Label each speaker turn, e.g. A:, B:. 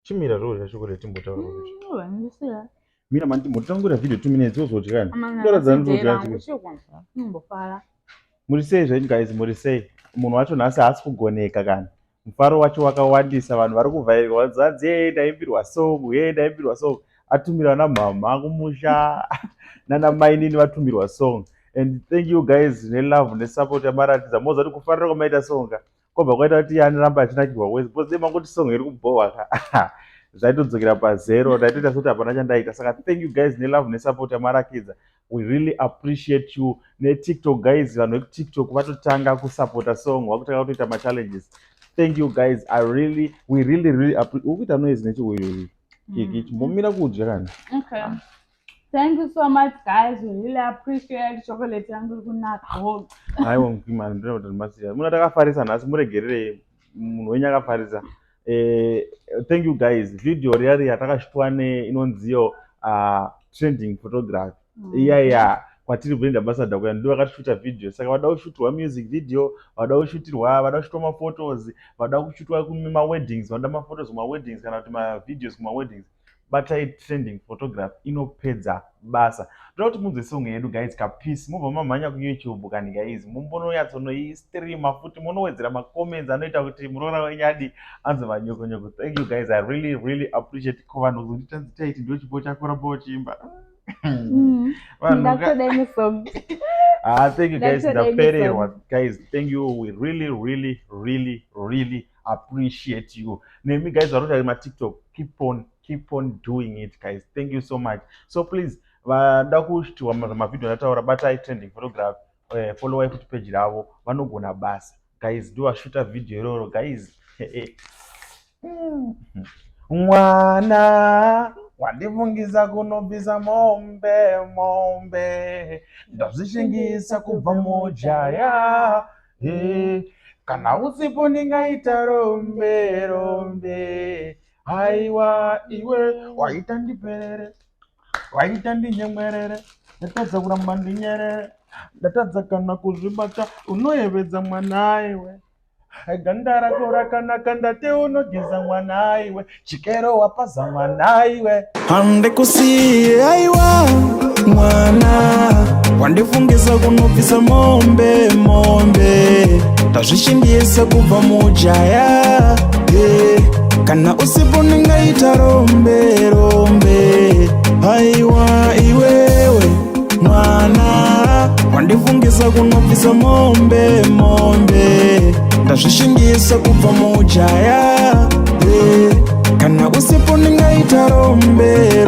A: Chimira zvo chocolate timbotaura kuti.
B: Ndisira.
A: Mira mandi mutangura video 2 minutes uzoti kana.
B: Ndoradza ndoti ndimbofara.
A: Muri sei zvenyu guys, muri sei? Munhu wacho nhasi haasi kugoneka kana. Mufaro wacho wakawandisa, vanhu vari kuvhairirwa zanzi ndaimbirwa song, ndaimbirwa song. Atumirwa namama kumusha nana mainini vatumirwa song. And thank you guys nelove nesupport yamaratidza. Moza kuti kufarira kwamaita songa kwabva kwaita kuti yanoramba achinakirwa wese bcause mangoti song iri kubohwa ka zvaitodzokera pazero ndaitoita sekuti hapana chandaita. Saka thank you guys nelove nesupport yamarakidza. We really appreciate you. TikTok guys, vanhu vekutiktok vatotanga kusupporta song, vakutanga kutoita machallenges. Thank you guys. We really appreciate. Ukuita noise nechiuyu kiki chimbomira kudya kana.
B: Okay. Thank you so much guys. We really appreciate chocolate yangu kunaka.
A: Aiwa mkimani ndinoda kuti masiya. Muna takafarisa nhasi muregerere munhu wenyu akafarisa. Thank you guys. Video riyari yatakashitwa inonziyo trending photography. Yeah. Kwatiri brand ambassador kuya ndiwo vakashuta video. Saka vada kushutirwa music video, vada kushutirwa maphotos, vada kushutwa kuma weddings, vada maphotos kuma weddings kana kuti ma videos kuma weddings. Batai trending photography inopedza basa. Toda kuti munzwe song yedu guys kapeace. Mubva mamhanya ku YouTube kani guys. Mumbononyatsono streama futi munowedzera ma comments anoita kuti murora wenyadi anze manyoko nyoko. Thank you guys. I really appreciate ko vanhu kuzonditanzi taiti ndo chipo chakora pochimba.
B: That's the name song.
A: Thank you guys. Guys, thank you. We really appreciate you. Name guys are my TikTok. Keep on doing it, guys. Thank you so much. So please, ndakushitiwa mavideo ndataura batai trending photograph. Follow kuti page ravo vanogona basa. Guys, do a shooter video iroro guys. Mwana wandivungisa kunobvisa mombe ndazvishingisa kubva mujaya kana usipo ndingaita rombe aiwa iwe waita ndiperere waita ndinyemwerere ndatadza kuramba ndinyerere ndatadza kana kuzvibata unoyevedza mwana aiwe ganda rako rakanaka ndate unogeza mwana aiwe chikero wapaza mwana aiwe handikusiye aiwa mwana wandifungisa kunobvisa mombe ndazvishingisa kubva mujaya kana usipo ndingaita rombe aiwa iwewe mwana wandifungisa kunobvisa mombe ndazvishingisa kubva mujaya kana usipo ndingaita rombe